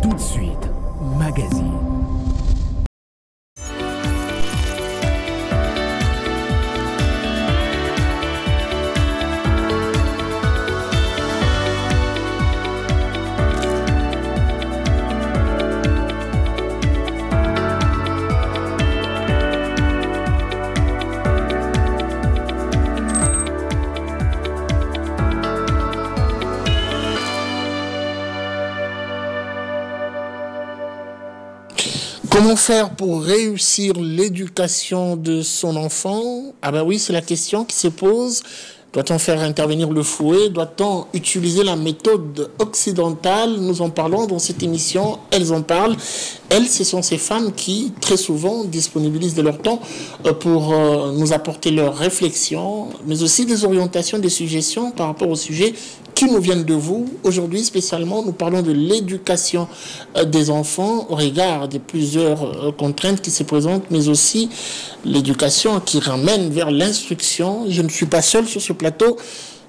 Tout de suite, magazine. Comment faire pour réussir l'éducation de son enfant? Ah ben oui, c'est la question qui se pose. Doit-on faire intervenir le fouet? Doit-on utiliser la méthode occidentale? Nous en parlons dans cette émission. Elles en parlent. Elles, ce sont ces femmes qui, très souvent, disponibilisent de leur temps pour nous apporter leurs réflexions, mais aussi des orientations, des suggestions par rapport au sujet qui nous viennent de vous. Aujourd'hui, spécialement, nous parlons de l'éducation des enfants au regard des plusieurs contraintes qui se présentent, mais aussi l'éducation qui ramène vers l'instruction. Je ne suis pas seul sur ce plateau.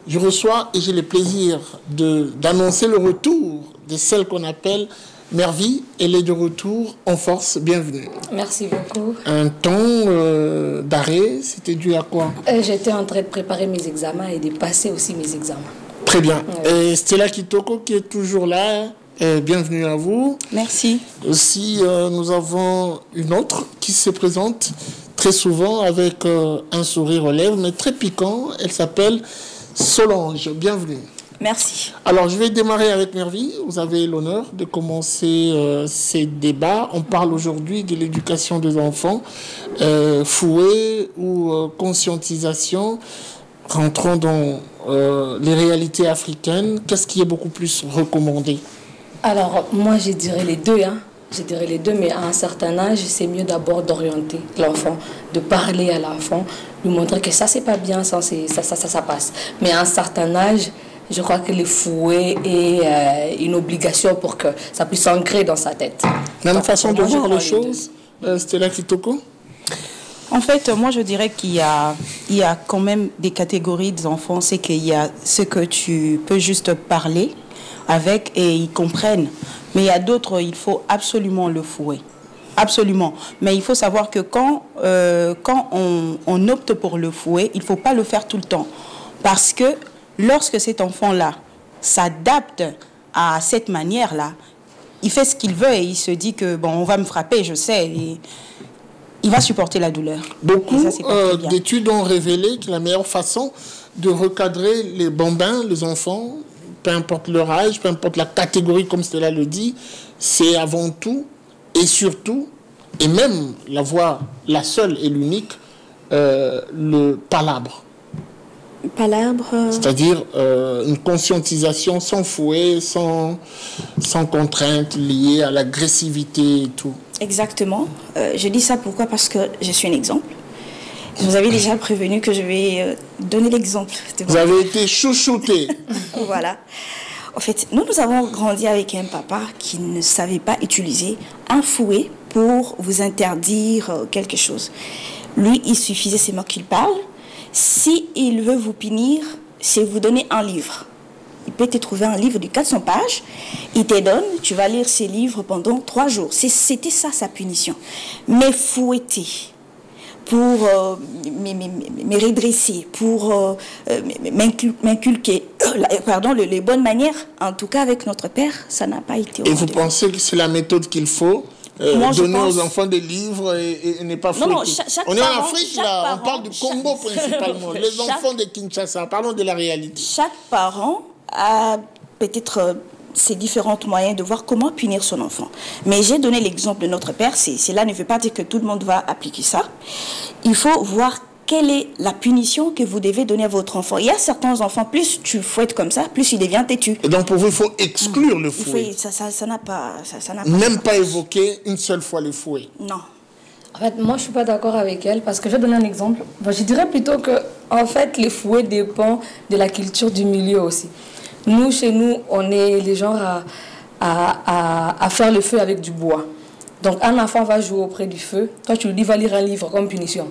Je reçois et j'ai le plaisir d'annoncer le retour de celle qu'on appelle Mervie. Elle est de retour en force. Bienvenue. Merci beaucoup. Un temps d'arrêt, c'était dû à quoi? J'étais en train de préparer mes examens et de passer aussi mes examens. Très bien. Ouais. Et Stella Kitoko qui est toujours là. Bienvenue à vous. Merci. Aussi, nous avons une autre qui se présente très souvent avec un sourire aux lèvres, mais très piquant. Elle s'appelle Solange. Bienvenue. Merci. Alors, je vais démarrer avec Mervie. Vous avez l'honneur de commencer ces débats. On parle aujourd'hui de l'éducation des enfants, fouet ou conscientisation. Rentrons dans les réalités africaines. Qu'est-ce qui est beaucoup plus recommandé? Alors, moi, je dirais les deux. Je dirais les deux, mais à un certain âge, c'est mieux d'abord d'orienter l'enfant, de parler à l'enfant, lui montrer que ça, c'est pas bien, ça passe. Mais à un certain âge, je crois que le fouet est une obligation pour que ça puisse s'ancrer dans sa tête. Même façon de voir les choses, Stella Kitoko? En fait, moi, je dirais qu'il y a quand même des catégories d'enfants. C'est qu'il y a ce que tu peux juste parler avec et ils comprennent. Mais il y a d'autres, il faut absolument le fouet. Absolument. Mais il faut savoir que quand on opte pour le fouet, il ne faut pas le faire tout le temps. Parce que lorsque cet enfant-là s'adapte à cette manière-là, il fait ce qu'il veut et il se dit que, bon, on va me frapper, je sais. Et il va supporter la douleur. Beaucoup d'études ont révélé que la meilleure façon de recadrer les bambins, les enfants, peu importe leur âge, peu importe la catégorie, comme cela le dit, c'est avant tout et surtout, et même la voie, la seule et l'unique, le palabre. Palabre. C'est-à-dire une conscientisation sans fouet, sans contrainte liée à l'agressivité et tout. Exactement. Je dis ça pourquoi? Parce que je suis un exemple. Je vous avais déjà prévenu que je vais donner l'exemple. Vous avez été chouchouté. Voilà. En fait, nous avons grandi avec un papa qui ne savait pas utiliser un fouet pour vous interdire quelque chose. Lui, il suffisait seulement qu'il parle. Si il veut vous punir, c'est vous donner un livre. Il peut te trouver un livre de 400 pages, il te donne, tu vas lire ces livres pendant 3 jours. C'était ça sa punition. Mais fouetter, pour me redresser, pour m'inculquer les bonnes manières, en tout cas avec notre père, ça n'a pas été. Et vous pensez que c'est la méthode qu'il faut? Donner aux enfants des livres et ne pas fouetter. Non, on est en Afrique, là, on parle du Congo principalement. Les enfants de Kinshasa, parlons de la réalité. Chaque parent a peut-être ses différents moyens de voir comment punir son enfant. Mais j'ai donné l'exemple de notre père. Cela ne veut pas dire que tout le monde va appliquer ça. Il faut voir quelle est la punition que vous devez donner à votre enfant. Il y a certains enfants, plus tu fouettes comme ça, plus il devient têtu. Et donc pour vous, il faut exclure le fouet. Ça n'a pas... Même pas évoquer une seule fois le fouet. Non. En fait, moi, je ne suis pas d'accord avec elle parce que je vais donner un exemple. Bon, je dirais plutôt que, en fait, le fouet dépend de la culture du milieu aussi. Nous, chez nous, on est les gens à faire le feu avec du bois. Donc, un enfant va jouer auprès du feu. Toi, tu lui dis, va lire un livre comme punition.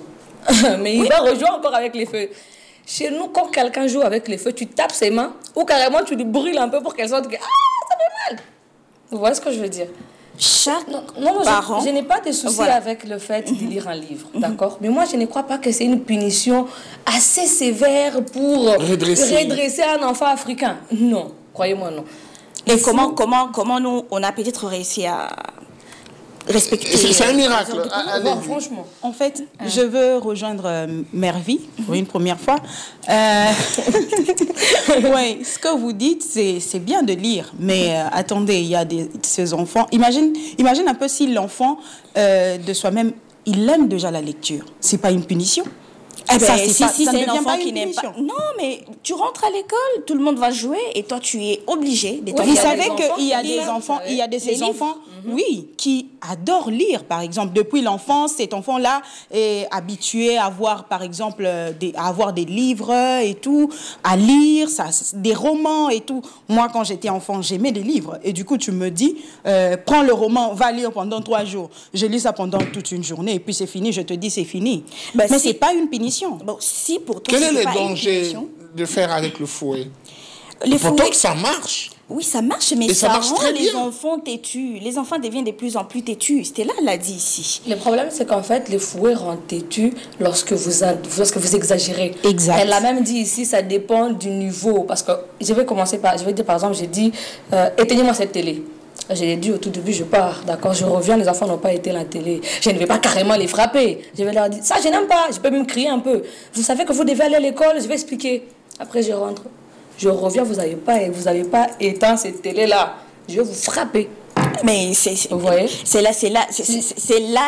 Mais il va rejouer encore avec les feux. Chez nous, quand quelqu'un joue avec les feux, tu tapes ses mains ou carrément tu lui brûles un peu pour qu'elle sente que ah, ça fait mal. Vous voyez ce que je veux dire? Chaque Non, parent... je n'ai pas de souci Voilà. avec le fait de lire un livre, d'accord? Mais moi, je ne crois pas que c'est une punition assez sévère pour redresser un enfant africain. Non, croyez-moi, non. Et comment nous, on a peut-être réussi à respecter... C'est un miracle. Bon, franchement. En fait, je veux rejoindre Mervi pour une première fois. Oui, ce que vous dites, c'est bien de lire, mais attendez, il y a ces enfants. Imagine un peu si l'enfant de soi-même, il aime déjà la lecture. C'est pas une punition. Eh ben, Ça, si ça ne c'est un devient enfant pas qui une n'aime pas... punition. Non, mais tu rentres à l'école, tout le monde va jouer et toi, tu es obligé d'être... Oui, Vous il y a savez des enfants qu'il y a qui des lisent, enfants, il y a de les ces livres. enfants, oui, qui adorent lire, par exemple. Depuis l'enfance, cet enfant-là est habitué à voir, par exemple, à avoir des livres et tout, à lire, des romans et tout. Moi, quand j'étais enfant, j'aimais les livres. Et du coup, tu me dis, prends le roman, va lire pendant 3 jours. Je lis ça pendant toute une journée et puis c'est fini, je te dis c'est fini. Ben, Mais si- c'est pas une punition. Bon, si pour toi, Quel est c'était le pas une danger punition, de faire avec le fouet? les Pourtant fouets- que ça marche. Oui, ça marche, mais Et ça ça marche rend très les bien. enfants têtus. Les enfants deviennent de plus en plus têtus. Stella l'a dit ici. Le problème, c'est qu'en fait, les fouets rendent têtus lorsque vous exagérez. Exact. Elle l'a même dit ici, ça dépend du niveau. Parce que je vais dire par exemple, j'ai dit, éteignez-moi cette télé. J'ai dit au tout début, je pars, d'accord, je reviens, les enfants n'ont pas éteint la télé. Je ne vais pas carrément les frapper. Je vais leur dire, ça je n'aime pas, je peux même crier un peu. Vous savez que vous devez aller à l'école, je vais expliquer. Après je rentre, je reviens, vous n'avez pas éteint cette télé-là. Je vais vous frapper. Mais Vous voyez? c'est là,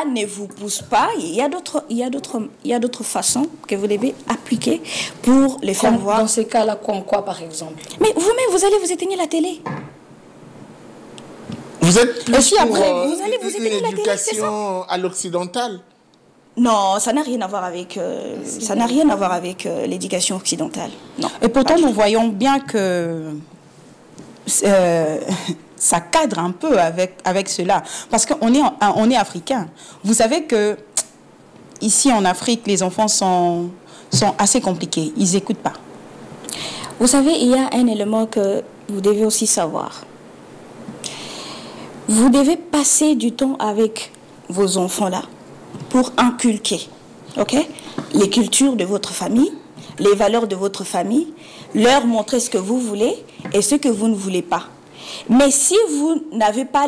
ne vous pousse pas. Il y a d'autres façons que vous devez appliquer pour les faire Comme voir. dans ces cas-là, comme quoi par exemple? Mais vous-même, vous allez vous éteigner la télé. Vous êtes plus si pour après, vous allez vous une éteindre la télé, c'est éducation à l'occidentale. Non, ça n'a rien à voir avec, l'éducation occidentale. Non. Et pourtant, nous voyons bien que ça cadre un peu avec cela. Parce qu'on est africain. Vous savez que ici en Afrique, les enfants sont assez compliqués. Ils n'écoutent pas. Vous savez, il y a un élément que vous devez aussi savoir. Vous devez passer du temps avec vos enfants-là pour inculquer, ok, les cultures de votre famille, les valeurs de votre famille, leur montrer ce que vous voulez et ce que vous ne voulez pas. Mais si vous n'avez pas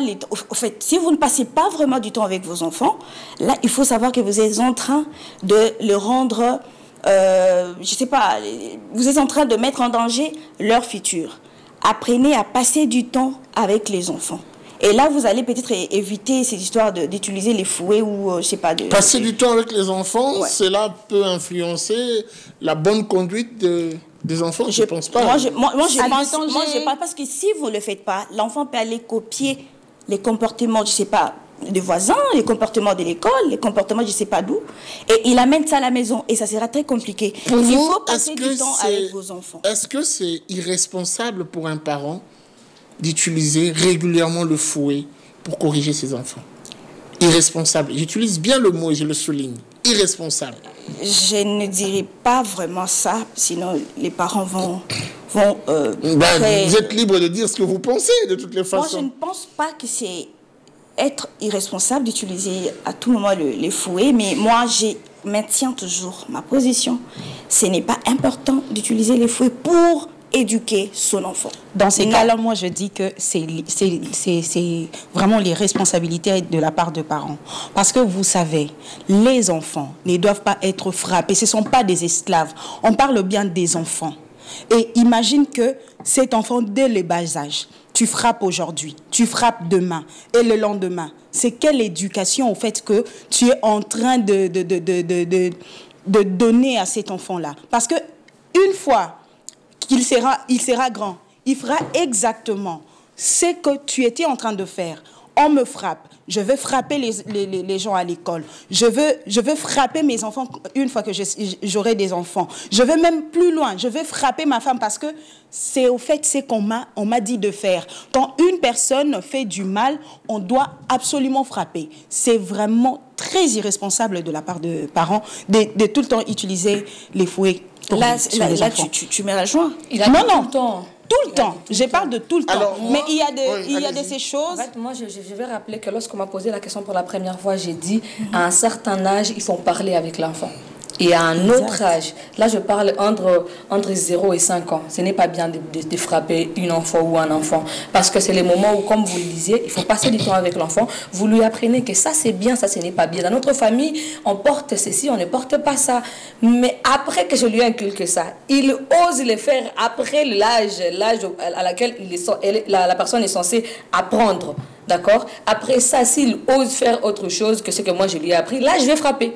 si vous ne passez pas vraiment du temps avec vos enfants, là, il faut savoir que vous êtes en train de le rendre, je sais pas, vous êtes en train de mettre en danger leur futur. Apprenez à passer du temps avec les enfants. Et là, vous allez peut-être éviter cette histoire d'utiliser les fouets ou, je sais pas... Passer du temps avec les enfants, Ouais. cela peut influencer la bonne conduite des enfants, je ne pense pas. Moi, je À pense l'étranger. parce que si vous ne le faites pas, l'enfant peut aller copier les comportements, je sais pas, des voisins, les comportements de l'école, les comportements je sais pas d'où, et il amène ça à la maison et ça sera très compliqué. Pour Il vous, faut passer du temps avec vos enfants. Est-ce que c'est irresponsable pour un parent d'utiliser régulièrement le fouet pour corriger ses enfants? Irresponsable. J'utilise bien le mot et je le souligne. Irresponsable. Je ne dirais pas vraiment ça, sinon les parents vont Vous êtes libre de dire ce que vous pensez de toutes les Moi, je façons. ne pense pas que c'est être irresponsable d'utiliser à tout moment les fouets, mais moi, je maintiens toujours ma position. Ce n'est pas important d'utiliser les fouets pour éduquer son enfant. Dans ces Non. cas-là, moi, je dis que c'est vraiment les responsabilités de la part de parents. Parce que vous savez, les enfants ne doivent pas être frappés. Ce ne sont pas des esclaves. On parle bien des enfants. Et imagine que cet enfant, dès le bas âge, tu frappes aujourd'hui, tu frappes demain et le lendemain. C'est quelle éducation, au fait, que tu es en train de donner à cet enfant-là? Parce que une fois il sera grand, il fera exactement ce que tu étais en train de faire. On me frappe, je vais frapper les gens à l'école. Je veux frapper mes enfants une fois que j'aurai des enfants. Je vais même plus loin, je vais frapper ma femme parce que c'est au fait ce qu'on m'a dit de faire. Quand une personne fait du mal, on doit absolument frapper. C'est vraiment très irresponsable de la part de parents de tout le temps utiliser les fouets. Là, sur les enfants. tu me rejoins. Il a Non, dit non. tout le temps. Tout le temps. Je parle de tout le temps. Alors, mais moi- il y a oui, il y a de allez-y. ces En choses. fait, moi, je vais rappeler que lorsqu'on m'a posé la question pour la première fois, j'ai dit à un certain âge, il faut parler avec l'enfant. Et à un autre âge, là je parle entre 0 et 5 ans, ce n'est pas bien de frapper une enfant ou un enfant. Parce que c'est les moments où, comme vous le disiez, il faut passer du temps avec l'enfant. Vous lui apprenez que ça c'est bien, ça ce n'est pas bien. Dans notre famille, on porte ceci, on ne porte pas ça. Mais après que je lui inculque ça, il ose le faire après l'âge à laquelle la personne est censée apprendre. D'accord? Après ça, s'il ose faire autre chose que ce que moi je lui ai appris, là je vais frapper.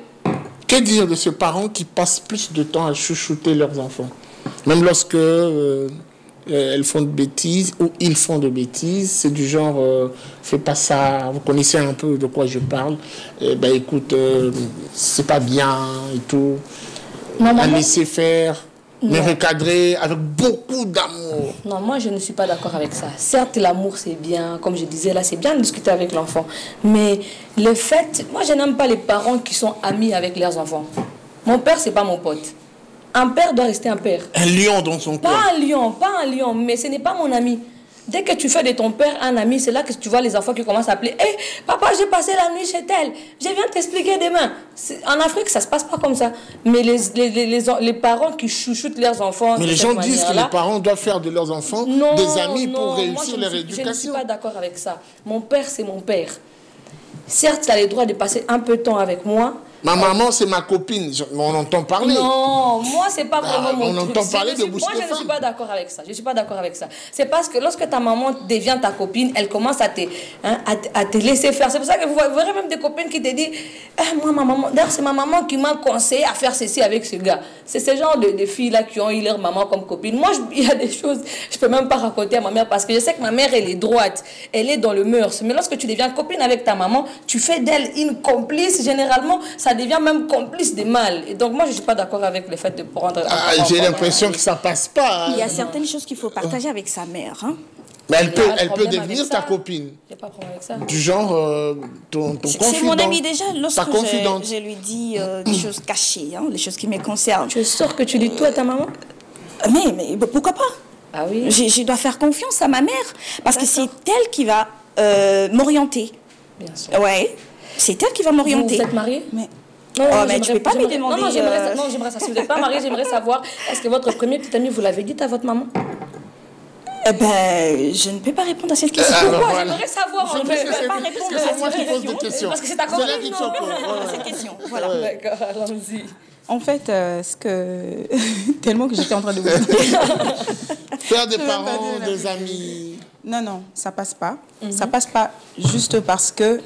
Que dire de ces parents qui passent plus de temps à chouchouter leurs enfants? Même lorsque elles font de bêtises ou ils font de bêtises, c'est du genre, fais pas ça, vous connaissez un peu de quoi je parle, ben écoute, c'est pas bien et tout. Non, À laisser faire, mais recadrer avec beaucoup d'amour. Non, moi je ne suis pas d'accord avec ça. Certes, l'amour c'est bien, comme je disais là, c'est bien de discuter avec l'enfant. Mais le fait, moi je n'aime pas les parents qui sont amis avec leurs enfants. Mon père, c'est pas mon pote. Un père doit rester un père. Un lion dans son coin. Pas un lion, mais ce n'est pas mon ami. Dès que tu fais de ton père un ami, c'est là que tu vois les enfants qui commencent à appeler. Hé, papa, j'ai passé la nuit chez tel. Je viens t'expliquer demain. En Afrique, ça ne se passe pas comme ça. Mais les parents qui chouchoutent leurs enfants. Mais les gens disent que les parents doivent faire de leurs enfants des amis pour réussir leur Je ne éducation. suis pas d'accord avec ça. Mon père, c'est mon père. Certes, il a le droit de passer un peu de temps avec moi. Ma maman, c'est ma copine. On entend parler. Non, moi, c'est pas vraiment mon on truc. entend parler de bouche Moi, de je ne suis femme. pas d'accord avec ça. Je suis pas d'accord avec ça. C'est parce que lorsque ta maman devient ta copine, elle commence à te laisser faire. C'est pour ça que vous verrez même des copines qui te disent moi, ma maman, d'ailleurs, c'est ma maman qui m'a conseillé à faire ceci avec ce gars. C'est ce genre de filles-là qui ont eu leur maman comme copine. Moi, il y a des choses, je peux même pas raconter à ma mère parce que je sais que ma mère, elle est droite. Elle est dans le mœurs. Mais lorsque tu deviens copine avec ta maman, tu fais d'elle une complice. Généralement, ça devient même complice de mal. Et donc, moi, je ne suis pas d'accord avec le fait de prendre... J'ai l'impression que ça passe pas. Il y a certaines choses qu'il faut partager avec sa mère. Hein. Mais Il y a un elle peut problème devenir avec ta ça. copine. Il n'y a pas de problème avec ça. Du genre, ton confident. C'est mon ami déjà, Ta lorsque confidente. je lui dis des choses cachées, hein, les choses qui me concernent. Tu es sûr que tu dis tout à ta maman? Mais pourquoi pas? Ah oui. Je dois faire confiance à ma mère, parce que c'est elle qui va m'orienter. Bien sûr. Ouais, c'est elle qui va m'orienter. Vous êtes mariés? Mais... Non, Oh, non, mais tu peux pas me demander, Non, j'aimerais ça. Si vous n'êtes pas marié, j'aimerais savoir, est-ce que votre premier petit ami, vous l'avez dit à votre maman? Eh ben, je ne peux pas répondre à cette question. Alors, Pourquoi? voilà. J'aimerais savoir. Je en sais, fait. c'est pas parce répondre que à c'est moi cette qui pose des question. questions. Parce que c'est ta C'est là copine, qu'il non? faut que- À cette question. Voilà. D'accord, allons-y. En fait, ce que... tellement que j'étais en train de vous dire. Faire des Je vais pas parents, dire la des amis. Non, ça passe pas. Ça passe pas juste parce que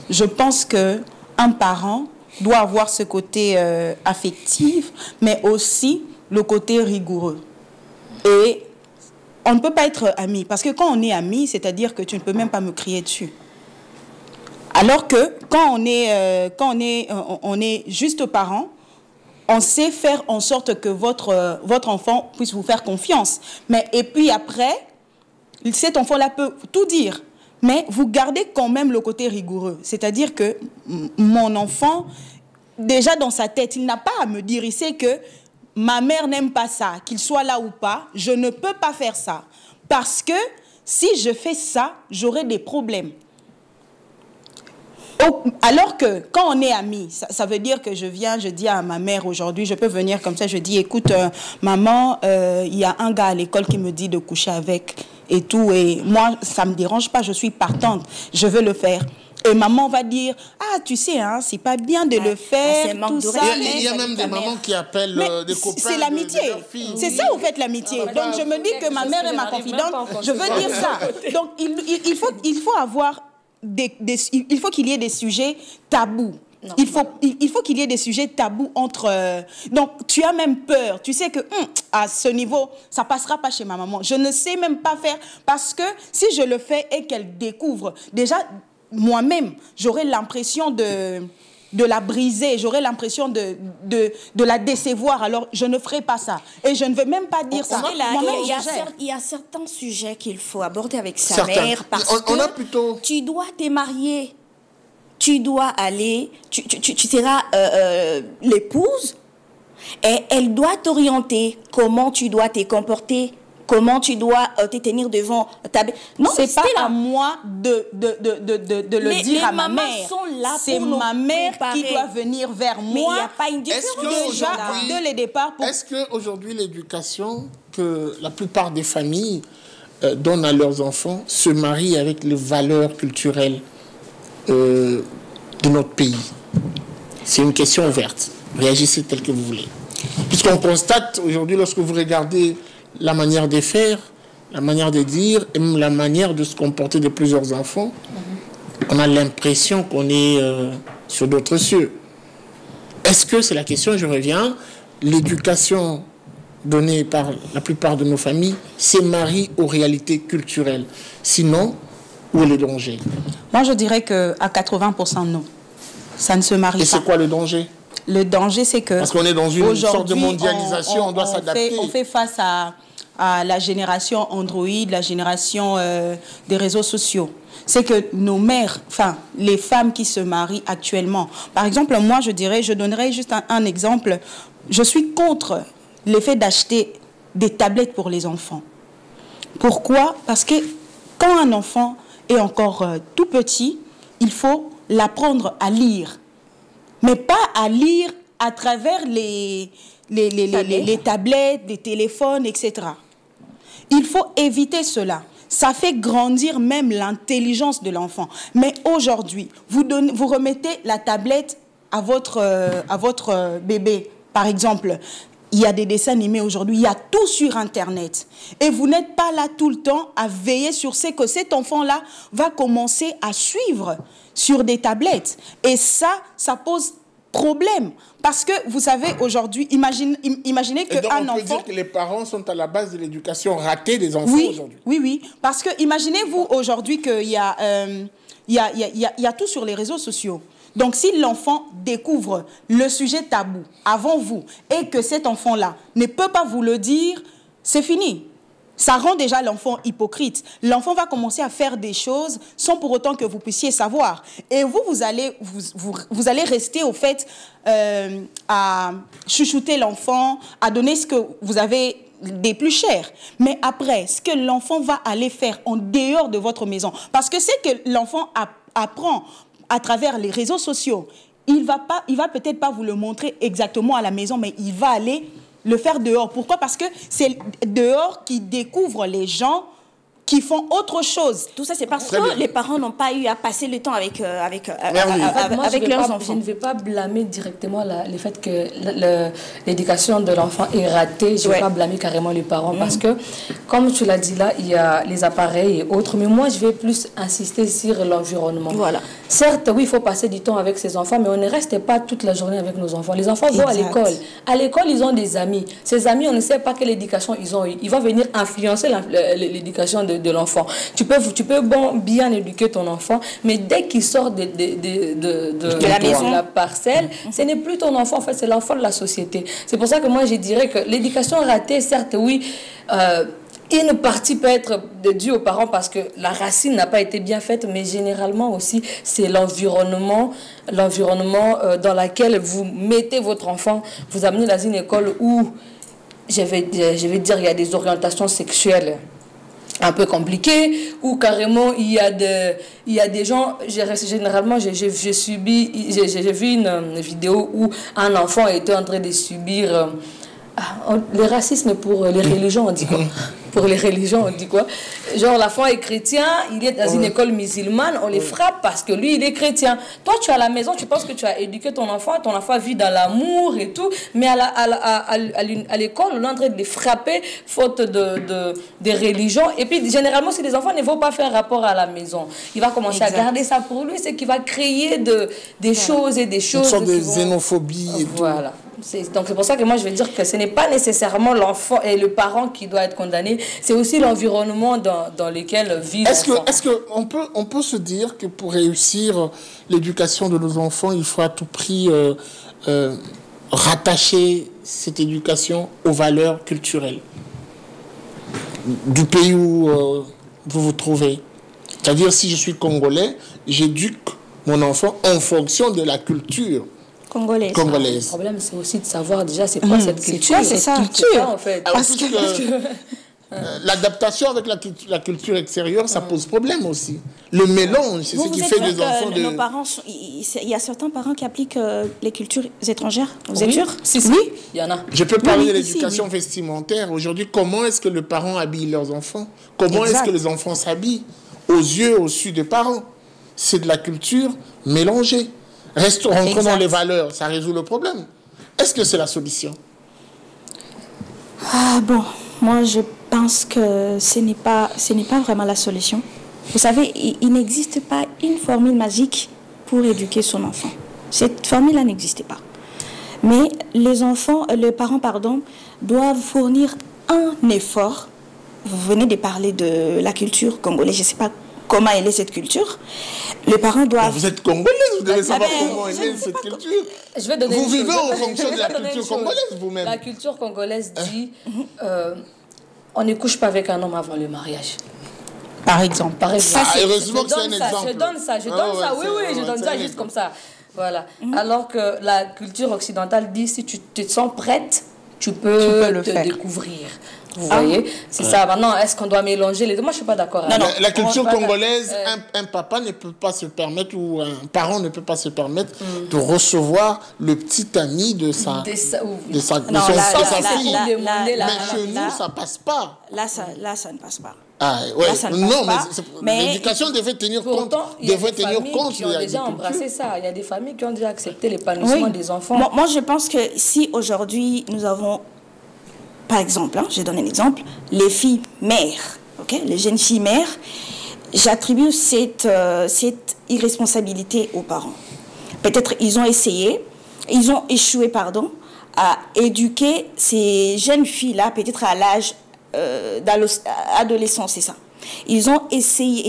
je pense que un parent doit avoir ce côté affectif, mais aussi le côté rigoureux. Et on ne peut pas être ami, parce que quand on est ami, c'est-à-dire que tu ne peux même pas me crier dessus. Alors que quand on est juste parent, on sait faire en sorte que votre enfant puisse vous faire confiance. Et puis après, cet enfant-là peut tout dire, mais vous gardez quand même le côté rigoureux. C'est-à-dire que mon enfant, déjà dans sa tête, il n'a pas à me dire, il sait que ma mère n'aime pas ça, qu'il soit là ou pas, je ne peux pas faire ça. Parce que si je fais ça, j'aurai des problèmes. Alors que quand on est amis, ça veut dire que je dis à ma mère aujourd'hui, je peux venir comme ça, je dis, écoute, maman, il y a un gars à l'école qui me dit de coucher avec et tout, et moi, ça ne me dérange pas, je suis partante, je veux le faire. Et maman va dire, ah, tu sais, hein, c'est pas bien de le faire, c'est manque tout de ça. respect. Il y a même des mamans qui appellent des copains. C'est l'amitié. de leurs filles. C'est ça, vous faites l'amitié. Donc, je me dis que ma mère est ma confidente. Je veux dire ça. Donc, il faut avoir il faut qu'il y ait des sujets tabous. Non, il faut qu'il y ait des sujets tabous entre... donc, tu as même peur. Tu sais que à ce niveau, ça ne passera pas chez ma maman. Je ne sais même pas faire parce que si je le fais et qu'elle découvre, déjà, moi-même, j'aurais l'impression de la briser, j'aurais l'impression de la décevoir. Alors, je ne ferai pas ça. Et je ne veux même pas dire ça. Moi-même, je gère. Il y a certains sujets qu'il faut aborder avec sa Certains. mère parce On a que plutôt... tu dois te marier, tu dois aller, tu seras l'épouse et elle doit t'orienter comment tu dois te comporter comment tu dois te tenir devant ta... Non, c'est pas à moi de le dire à ma mère. C'est ma mère qui doit venir vers moi. Mais il n'y a pas une différence déjà dès le départ. Est-ce qu'aujourd'hui, l'éducation que la plupart des familles donnent à leurs enfants se marie avec les valeurs culturelles de notre pays? C'est une question ouverte. Réagissez tel que vous voulez. Puisqu'on constate aujourd'hui, lorsque vous regardez la manière de faire, la manière de dire, et même la manière de se comporter de plusieurs enfants, on a l'impression qu'on est sur d'autres cieux. Est-ce que, c'est la question, je reviens, l'éducation donnée par la plupart de nos familles se marie aux réalités culturelles? Sinon, où est le danger? Moi, je dirais qu'à 80% non. Ça ne se marie pas. Et c'est quoi le danger? Le danger, c'est que... Parce qu'on est dans une sorte de mondialisation, on doit s'adapter. On fait face à la génération Android, la génération des réseaux sociaux. C'est que nos mères, enfin, les femmes qui se marient actuellement... Par exemple, moi, je donnerais juste un exemple. Je suis contre l'effet d'acheter des tablettes pour les enfants. Pourquoi? Parce que quand un enfant est encore tout petit, il faut l'apprendre à lire. Mais pas à lire à travers les tablettes, les téléphones, etc. Il faut éviter cela. Ça fait grandir même l'intelligence de l'enfant. Mais aujourd'hui, vous remettez la tablette à votre bébé, par exemple. Il y a des dessins animés aujourd'hui, il y a tout sur Internet. Et vous n'êtes pas là tout le temps à veiller sur ce que cet enfant-là va commencer à suivre sur des tablettes. Et ça pose problème. Parce que, vous savez, aujourd'hui, imaginez qu'un enfant... On peut dire que les parents sont à la base de l'éducation ratée des enfants aujourd'hui. Oui. Parce que, imaginez-vous aujourd'hui qu'il y a tout sur les réseaux sociaux. Donc, si l'enfant découvre le sujet tabou avant vous et que cet enfant-là ne peut pas vous le dire, c'est fini. Ça rend déjà l'enfant hypocrite. L'enfant va commencer à faire des choses sans pour autant que vous puissiez savoir. Et vous allez rester au fait à chouchouter l'enfant, à donner ce que vous avez des plus chers. Mais après, ce que l'enfant va aller faire en dehors de votre maison, parce que c'est que l'enfant apprend à travers les réseaux sociaux, il va peut-être pas vous le montrer exactement à la maison, mais il va aller le faire dehors. Pourquoi? Parce que c'est dehors qu'ils découvrent les gens qui font autre chose. Tout ça, c'est parce que les parents n'ont pas eu à passer le temps avec leurs enfants. Je ne vais pas blâmer directement le fait que l'éducation de l'enfant est ratée. Je ne vais pas blâmer carrément les parents parce que, comme tu l'as dit là, il y a les appareils et autres. Mais moi, je vais plus insister sur l'environnement. Voilà. Certes, oui, il faut passer du temps avec ses enfants, mais on ne reste pas toute la journée avec nos enfants. Les enfants vont à l'école. À l'école, ils ont des amis. Ces amis, on ne sait pas quelle éducation ils ont eu. Ils vont venir influencer l'éducation de l'enfant. Tu peux bien éduquer ton enfant, mais dès qu'il sort de la maison, de la parcelle, ce n'est plus ton enfant, en fait, c'est l'enfant de la société. C'est pour ça que moi, je dirais que l'éducation ratée, certes, oui, une partie peut être due aux parents parce que la racine n'a pas été bien faite, mais généralement aussi, c'est l'environnement dans lequel vous mettez votre enfant, vous amenez dans une école où, je vais dire, il y a des orientations sexuelles un peu compliqué, ou carrément il y a des gens, généralement j'ai vu une vidéo où un enfant était en train de subir le racisme pour les religions, on dit quoi? Pour les religions, on dit quoi? Genre, l'enfant est chrétien, il est dans une école musulmane, on les frappe parce que lui, il est chrétien. Toi, tu es à la maison, tu penses que tu as éduqué ton enfant vit dans l'amour et tout, mais à l'école, on est en train de les frapper faute de religion. Et puis, généralement, si les enfants ne vont pas faire rapport à la maison, il va commencer à garder ça pour lui, c'est qu'il va créer des choses et des choses. Une sorte de xénophobie et tout. Voilà. Donc c'est pour ça que moi je vais dire que ce n'est pas nécessairement l'enfant et le parent qui doit être condamné, c'est aussi l'environnement dans lequel vit l'enfant. Est-ce qu'on peut se dire que pour réussir l'éducation de nos enfants, il faut à tout prix rattacher cette éducation aux valeurs culturelles du pays où vous vous trouvez? C'est-à-dire, si je suis congolais, j'éduque mon enfant en fonction de la culture congolaise. Le problème, c'est aussi de savoir déjà c'est quoi cette culture. C'est ça, en fait. Parce que L'adaptation avec la culture extérieure, ça pose problème aussi. Le mélange, c'est ce qui fait des enfants de... Nos parents, il y a certains parents qui appliquent les cultures étrangères. Vous êtes Oui. sûr? Si, Oui. il y en a. Je peux parler de oui, ici, l'éducation oui. vestimentaire. Aujourd'hui, comment est-ce que les parents habillent leurs enfants? Comment est-ce Exact. que les enfants s'habillent? Aux yeux, aux su des parents. C'est de la culture mélangée. Rentrons dans Exact. les valeurs, ça résout le problème. Est-ce que c'est la solution? Ah bon, moi je pense que ce n'est pas vraiment la solution. Vous savez, il n'existe pas une formule magique pour éduquer son enfant. Cette formule-là n'existe pas. Mais les parents, doivent fournir un effort. Vous venez de parler de la culture congolaise, je ne sais pas comment elle est cette culture. Les parents doivent... Vous êtes congolaise, vous devez savoir ben, comment je est ne sais cette pas culture. Je vais donner Vous une vivez chose. en fonction de la Je vais donner culture une chose. congolaise vous-même. La culture congolaise dit on ne couche pas avec un homme avant le mariage. Par exemple. Par exemple. Ah, heureusement que c'est un Je donne ça, exemple. Je donne ça, Ah ouais, oui, c'est- je donne c'est ça un juste exemple. comme ça. Voilà. Alors que la culture occidentale dit si tu te sens prête, tu peux le te faire. découvrir. Vous voyez? C'est ça. Maintenant, est-ce qu'on doit mélanger les deux? Moi, je ne suis pas d'accord. Non, non. La culture On va pas- congolaise, un papa ne peut pas se permettre, ou un parent ne peut pas se permettre de recevoir le petit ami de sa, de sa- de sa, de Non, son- là, de là, sa là, fille. là, demander la- Mais là, chez là, nous, ça passe pas. Là, ça ne passe pas. Ah, ouais. Là, ça ne Non, passe pas, mais mais- l'éducation devait tenir compte, Pourtant, il y a des tenir familles compte qui de ont la déjà culture. embrassé ça. Il y a des familles qui ont déjà accepté l'épanouissement des enfants. Moi, je pense que si aujourd'hui nous avons, par exemple, je donne un exemple, les filles mères, les jeunes filles mères, j'attribue cette irresponsabilité aux parents. Peut-être ils ont échoué, à éduquer ces jeunes filles-là, peut-être à l'âge d'adolescence, c'est ça. Ils ont échoué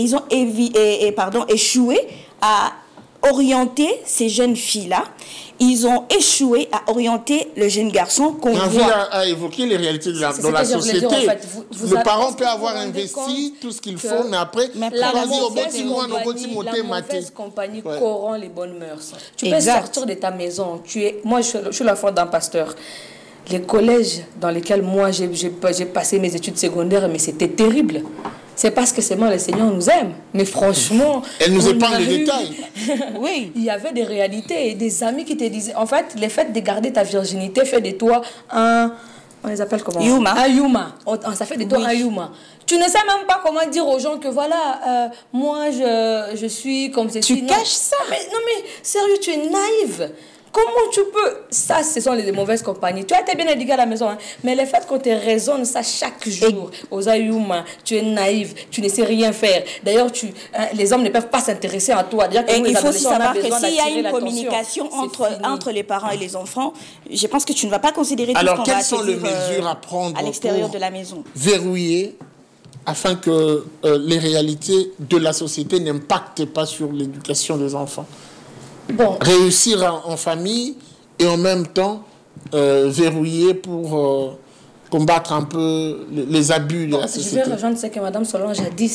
à orienter ces jeunes filles-là. Ils ont échoué à orienter le jeune garçon qu'on On voit. a évoqué les réalités C'est dans ce la que je voulais dire, société. en fait. Vous Le avez- parent est-ce peut que avoir vous vous rendez investi compte tout ce qu'il que faut, mais après, Mais La vas-y au mauvaise bâtiment, au bâtiment, compagnie, t'es la maté. mauvaise compagnie Ouais. corrompt les bonnes mœurs. Tu peux Exact. sortir de ta maison. Moi, je suis la fille d'un pasteur. Les collèges dans lesquels moi j'ai passé mes études secondaires, mais c'était terrible. C'est parce que seulement le Seigneur nous aime. Mais franchement... Elle nous on épargne a les eu- détails. Oui. Il y avait des réalités et des amis qui te disaient... En fait, le fait de garder ta virginité fait de toi un... On les appelle comment? Yuma. Un Yuma. Ça fait de toi un Yuma. Tu ne sais même pas comment dire aux gens que voilà, moi je suis comme ceci. Tu Non. caches ça. Non mais sérieux, tu es naïve. Comment tu peux... Ça, ce sont les mauvaises compagnies. Tu as été bien éduqué à la maison, hein, mais le fait qu'on te raisonne ça chaque jour, aux Ayuma, tu es naïve, tu ne sais rien faire. D'ailleurs, les hommes ne peuvent pas s'intéresser à toi. Et Nous, les il faut aussi adolescents, on a savoir que besoin s'il y a d'attirer une l'attention. communication C'est fini. entre les parents et les enfants, je pense que tu ne vas pas considérer tout ce Alors, qu'on quelles va sont te les dire, mesures à prendre à l'extérieur pour de la maison? verrouiller afin que les réalités de la société n'impactent pas sur l'éducation des enfants? Bon, Réussir en famille et en même temps verrouiller pour combattre un peu les abus de la je vais société. rejoindre ce que Mme Solange a dit.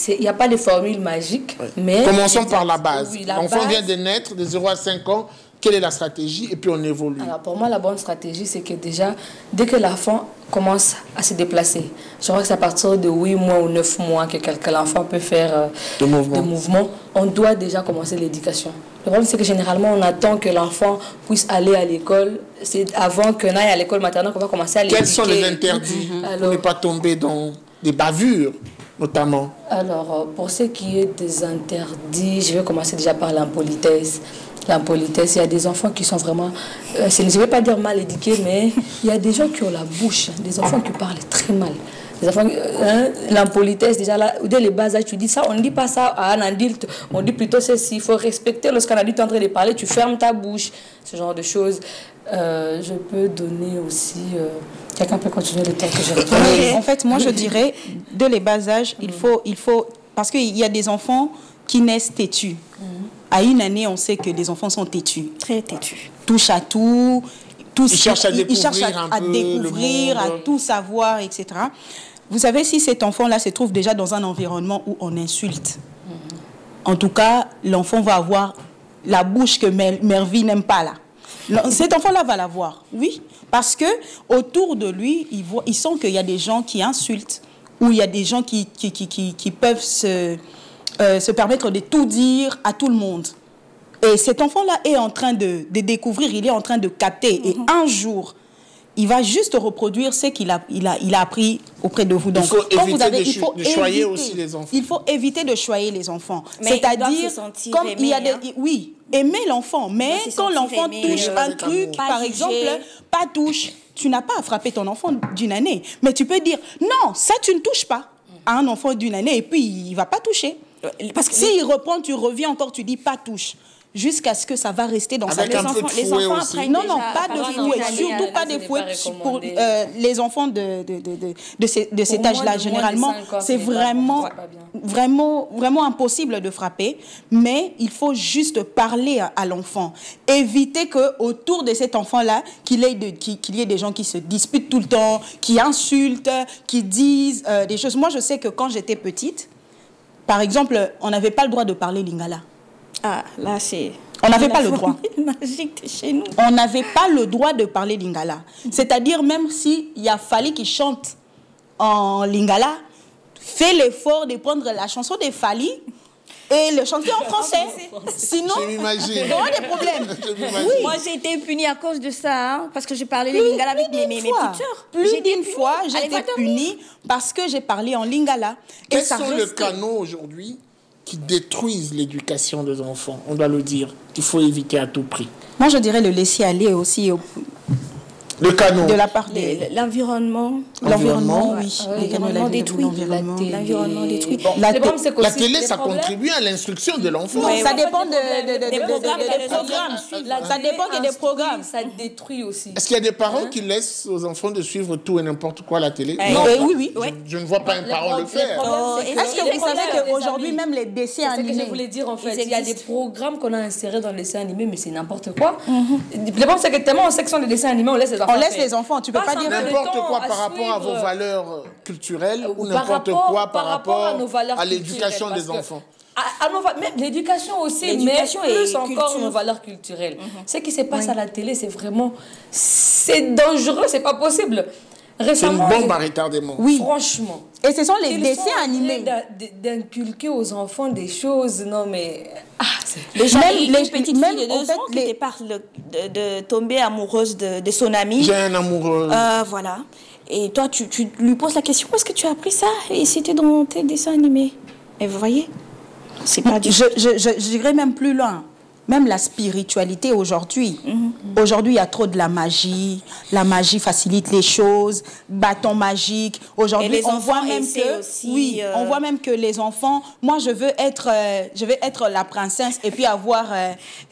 Il n'y a pas de formule magique. Mais Commençons par la base. Oui, la L'enfant base- vient de naître de 0 à 5 ans. Quelle est la stratégie? Et puis on évolue. Alors pour moi, la bonne stratégie, c'est que déjà, dès que l'enfant commence à se déplacer, je crois que c'est à partir de 8 mois ou 9 mois que l'enfant peut faire De mouvement. des mouvements, on doit déjà commencer l'éducation. Le problème, c'est que généralement, on attend que l'enfant puisse aller à l'école. C'est avant qu'on aille à l'école maternelle qu'on va commencer à l'éduquer. Quels sont les interdits pour Alors- ne pas tomber dans des bavures, notamment? Alors, pour ce qui est des interdits, je vais commencer déjà par l'impolitesse. L'impolitesse, il y a des enfants qui sont vraiment, je ne vais pas dire mal éduqués, mais il y a des gens qui ont la bouche, des enfants qui parlent très mal. Des enfants, l'impolitesse, déjà là, dès les bas âges, tu dis ça, on ne dit pas ça à un adulte, on dit plutôt ceci, il faut respecter lorsqu'un adulte est en train de parler, tu fermes ta bouche, ce genre de choses. Je peux donner aussi, quelqu'un peut continuer le temps que j'ai retenu. Oui, en fait, moi je dirais, dès les bas âges, il faut parce qu'il y a des enfants qui naissent têtus. À une année, on sait que les enfants sont têtus. Très têtu. Touche à tout. Ils cherchent à découvrir cherchent un peu découvrir, le à monde. tout savoir, etc. Vous savez, si cet enfant-là se trouve déjà dans un environnement où on insulte, en tout cas, l'enfant va avoir la bouche que Mervy n'aime pas là. Cet enfant-là va l'avoir, oui, parce que autour de lui, il sent qu'il y a des gens qui insultent, où il y a des gens qui peuvent se permettre de tout dire à tout le monde. Et cet enfant-là est en train de découvrir, il est en train de capter. Et un jour, il va juste reproduire ce qu'il a appris auprès de vous. Donc, il faut éviter de choyer aussi les enfants. Il faut éviter de choyer les enfants. C'est-à-dire, comme il y a oui, aimer l'enfant. Mais quand l'enfant touche un truc, par exemple, pas touche, tu n'as pas à frapper ton enfant d'une année. Mais tu peux dire, non, ça tu ne touches pas à un enfant d'une année et puis il ne va pas toucher. Parce que s'il reprend, tu reviens encore, tu dis pas touche. Jusqu'à ce que ça va rester dans sa tête. Les enfants après, non, pas de fouet, surtout pas de fouet pour les enfants de cet âge-là. Généralement, c'est vraiment impossible de frapper, mais il faut juste parler à l'enfant. Éviter qu'autour de cet enfant-là, qu'il y ait des gens qui se disputent tout le temps, qui insultent, qui disent des choses. Moi, je sais que quand j'étais petite, par exemple, on n'avait pas le droit de parler lingala. Ah, là, c'est... On n'avait pas le droit. Magique de chez nous. On n'avait pas le droit de parler lingala. C'est-à-dire, même s'il y a Fally qui chante en lingala, fais l'effort de prendre la chanson de Fally et le chanter en français. Sinon, il y aura des problèmes. Oui. Moi, j'ai été punie à cause de ça, hein, parce que j'ai parlé le lingala avec mes petites sœurs. Plus d'une fois, j'ai été punie parce que j'ai parlé en lingala. Quels sont les canaux aujourd'hui qui détruisent l'éducation des enfants? On doit le dire. Il faut éviter à tout prix. Moi, je dirais le laisser aller aussi. Le canon. De la part de l'environnement. L'environnement, oui. L'environnement détruit. L'environnement détruit. La télé, ça contribue à l'instruction de l'enfant. Ça dépend des programmes. Ça dépend des programmes. Ça détruit aussi. Est-ce qu'il y a des parents qui laissent aux enfants de suivre tout et n'importe quoi à la télé? Non, oui. Je ne vois pas un parent le faire. Est-ce que vous savez qu'aujourd'hui, même les dessins animés... C'est ce que je voulais dire, en fait. Il y a des programmes qu'on a insérés dans les dessins animés, mais c'est n'importe quoi. Le problème, c'est que tellement en section de dessins animés, on laisse les enfants. On laisse les enfants, tu peux pas dire n'importe quoi par rapport à vos valeurs culturelles ou n'importe quoi par rapport à l'éducation des enfants. L'éducation aussi, mais plus encore nos valeurs culturelles. Ce qui se passe à la télé, c'est vraiment... C'est dangereux, c'est pas possible. C'est une bombe à retardement. Oui. Franchement. Et ce sont les dessins animés. D'inculquer aux enfants des choses, non mais... Déjà, les petites filles de 2 ans qui te parlent de tomber amoureuse de son ami. J'ai un amoureux. Voilà. Et toi, tu lui poses la question, où est-ce que tu as appris ça? Et c'était dans tes dessins animés. Et vous voyez, c'est pas du... Je dirais même plus loin. Même la spiritualité aujourd'hui. Aujourd'hui, il y a trop de la magie. La magie facilite les choses. Bâton magique. Aujourd'hui, on voit même que... Aussi, oui, on voit même que les enfants... Moi, je veux être la princesse et puis avoir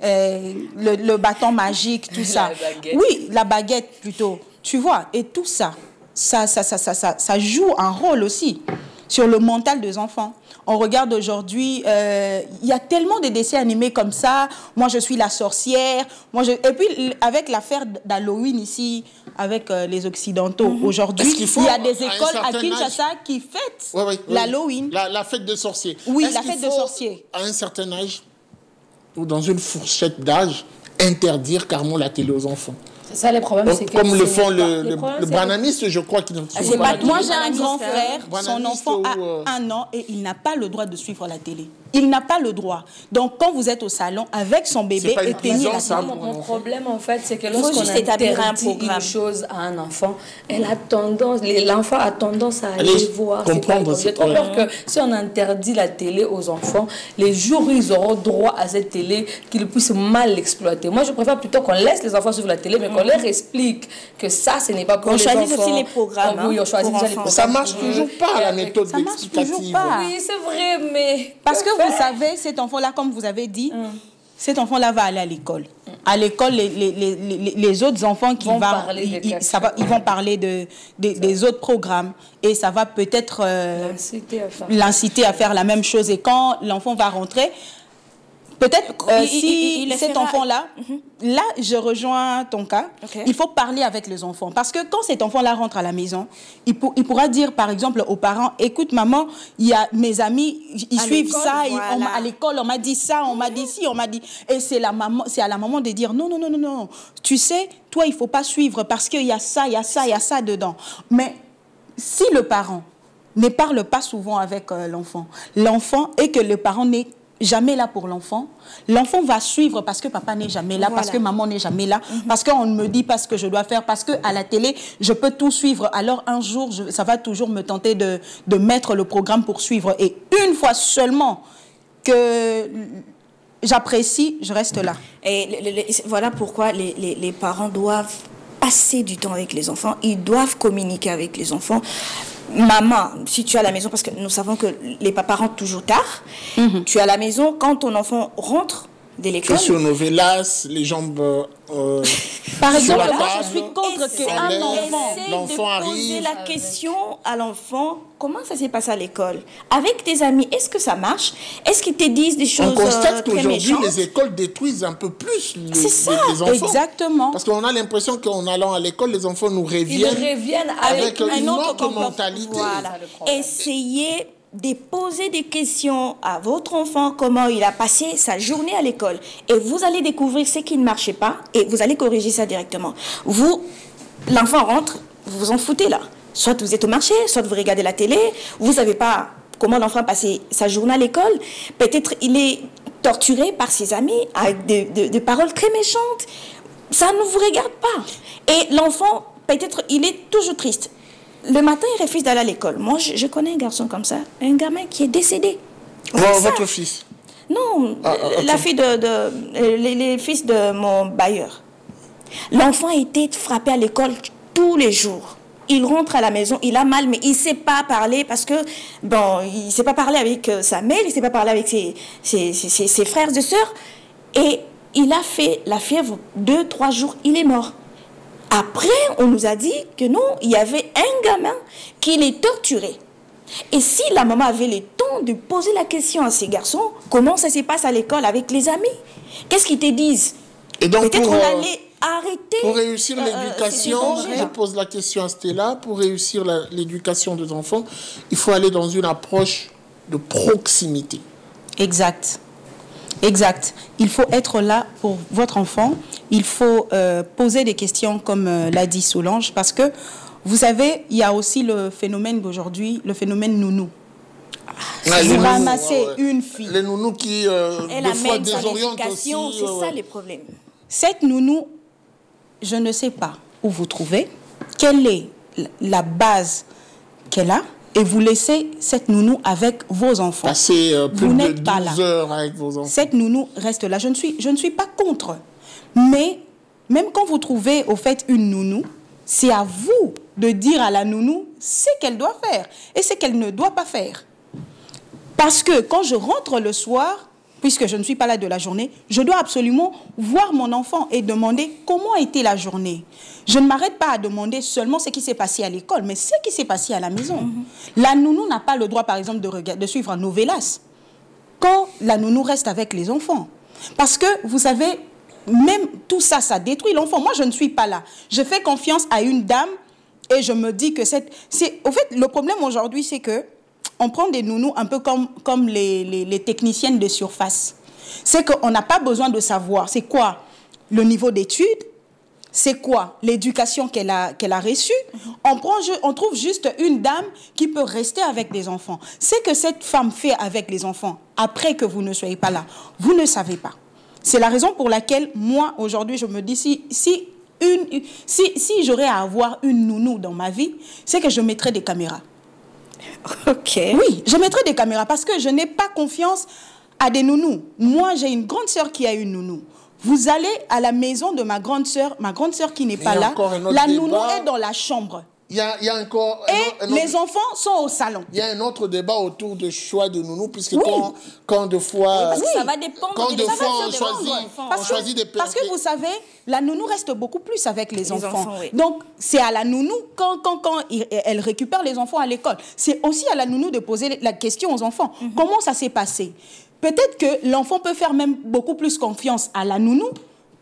le bâton magique, tout ça. Oui, la baguette plutôt. Tu vois, et tout ça, ça joue un rôle aussi sur le mental des enfants. On regarde aujourd'hui, il y a tellement de dessins animés comme ça. Moi, je suis la sorcière. Et puis, avec l'affaire d'Halloween ici, avec les Occidentaux, aujourd'hui, il y a des écoles à Kinshasa qui fêtent l'Halloween. La fête des sorciers. Oui, la fête des sorciers. À un certain âge, ou dans une fourchette d'âge, interdire carrément la télé aux enfants. C'est ça les problèmes, c'est que... Comme le font le bananiste, je crois qu'il... Moi, j'ai un grand frère, son enfant a 1 an et il n'a pas le droit de suivre la télé. Il n'a pas le droit. Donc, quand vous êtes au salon avec son bébé, éteignez la télé. Mon problème, en fait, c'est que lorsqu'on interdit une chose à un enfant, l'enfant a tendance à aller voir. J'ai trop peur que si on interdit la télé aux enfants, les jours où ils auront droit à cette télé, qu'ils puissent mal l'exploiter. Moi, je préfère plutôt qu'on laisse les enfants suivre la télé, mais qu'on leur explique que ça, ce n'est pas pour les enfants. On choisit aussi les programmes. Oui, on choisit déjà les programmes. Ça marche toujours pas, la méthode explicative. Oui, c'est vrai, mais... Parce que vous savez, cet enfant-là, comme vous avez dit, cet enfant-là va aller à l'école. À l'école, les autres enfants qui vont parler des autres programmes. Et ça va peut-être l'inciter à faire la même chose. Et quand l'enfant va rentrer... Peut-être si cet enfant-là, là, je rejoins ton cas, il faut parler avec les enfants. Parce que quand cet enfant-là rentre à la maison, il pourra dire, par exemple, aux parents, écoute, maman, il y a mes amis, ils suivent ça, à l'école, on m'a dit ça, on m'a dit ci, on m'a dit... Et c'est à la maman de dire, non, tu sais, toi, il ne faut pas suivre parce qu'il y a ça, il y a ça, il y a ça dedans. Mais si le parent ne parle pas souvent avec l'enfant. L'enfant, et que le parent n'est jamais là pour l'enfant. L'enfant va suivre parce que papa n'est jamais là, parce que maman n'est jamais là, parce qu'on ne me dit pas ce que je dois faire, parce qu'à la télé, je peux tout suivre. Alors un jour, ça va toujours me tenter de mettre le programme pour suivre. Et une fois seulement que j'apprécie, je reste là. Et voilà pourquoi les parents doivent passer du temps avec les enfants. Ils doivent communiquer avec les enfants. Maman, si tu es à la maison, parce que nous savons que les papas rentrent toujours tard, tu es à la maison, quand ton enfant rentre de l'école... Sur nos vélas, les jambes... Par exemple, la moi table, je suis contre qu'un l'enfant de poser arrive. la question à l'enfant, comment ça s'est passé à l'école? Avec tes amis, est-ce que ça marche? Est-ce qu'ils te disent des choses On constate très qu'aujourd'hui, méchantes? les écoles détruisent un peu plus C'est les enfants. Exactement. Parce qu'on a l'impression qu'en allant à l'école, les enfants nous Ils reviennent, reviennent avec avec une un autre autre mentalité. Voilà. Essayez de poser des questions à votre enfant, comment il a passé sa journée à l'école. Et vous allez découvrir ce qui ne marchait pas et vous allez corriger ça directement. Vous, l'enfant rentre, vous vous en foutez là. Soit vous êtes au marché, soit vous regardez la télé, vous ne savez pas comment l'enfant a passé sa journée à l'école. Peut-être il est torturé par ses amis avec des paroles très méchantes. Ça ne vous regarde pas. Et l'enfant, peut-être, il est toujours triste. Le matin, il refuse d'aller à l'école. Moi, je connais un garçon comme ça, un gamin qui est décédé. Votre fils? Non, la fille les fils de mon bailleur. L'enfant a été frappé à l'école tous les jours. Il rentre à la maison, il a mal, mais il ne sait pas parler parce que, bon, il ne sait pas parler avec sa mère, il ne sait pas parler avec ses frères et sœurs. Et il a fait la fièvre 2-3 jours, il est mort. Après, on nous a dit que non, il y avait un gamin qui les torturait. Et si la maman avait le temps de poser la question à ces garçons, comment ça se passe à l'école avec les amis? Qu'est-ce qu'ils te disent? Et donc, peut-être on allait arrêter. Pour réussir l'éducation, ces dangers. je pose la question à Stella, pour réussir l'éducation des enfants, il faut aller dans une approche de proximité. Exact. Exact. Il faut être là pour votre enfant. Il faut poser des questions, comme l'a dit Solange, parce que, vous savez, il y a aussi le phénomène d'aujourd'hui, le phénomène nounou. Vous ramassez une fille. Les nounous qui, des fois, désorientent aussi. C'est ça les problèmes. Cette nounou, je ne sais pas où vous trouvez, quelle est la base qu'elle a, et vous laissez cette nounou avec vos enfants. Passer plus vous de n'êtes pas 12 là. heures avec vos enfants. Cette nounou reste là. Je ne suis pas contre. Mais même quand vous trouvez au fait une nounou, c'est à vous de dire à la nounou ce qu'elle doit faire et ce qu'elle ne doit pas faire. Parce que quand je rentre le soir, puisque je ne suis pas là de la journée, je dois absolument voir mon enfant et demander comment a été la journée. Je ne m'arrête pas à demander seulement ce qui s'est passé à l'école, mais ce qui s'est passé à la maison. La nounou n'a pas le droit, par exemple, de suivre un novelas quand la nounou reste avec les enfants. Parce que, vous savez, même tout ça, ça détruit l'enfant. Moi, je ne suis pas là. Je fais confiance à une dame et je me dis que au fait, le problème aujourd'hui, c'est que on prend des nounous un peu comme les techniciennes de surface. C'est qu'on n'a pas besoin de savoir c'est quoi le niveau d'études, c'est quoi l'éducation qu'elle a reçue. On trouve juste une dame qui peut rester avec des enfants. Ce que cette femme fait avec les enfants, après que vous ne soyez pas là, vous ne savez pas. C'est la raison pour laquelle, moi, aujourd'hui, je me dis, si j'aurais à avoir une nounou dans ma vie, c'est que je mettrais des caméras. Ok. Oui, je mettrai des caméras parce que je n'ai pas confiance à des nounous. Moi, j'ai une grande sœur qui a une nounou. Vous allez à la maison de ma grande sœur qui n'est pas là. La nounou est dans la chambre. Il y a encore les enfants sont au salon. Il y a un autre débat autour du choix de nounou, puisque Oui. quand de fois... Parce que ça va dépendre quand de de fois on l'enfant. choisit des Parce que vous savez, la nounou reste beaucoup plus avec les enfants. Oui. Donc, c'est à la nounou, quand elle récupère les enfants à l'école, c'est aussi à la nounou de poser la question aux enfants. Comment ça s'est passé? Peut-être que l'enfant peut faire même beaucoup plus confiance à la nounou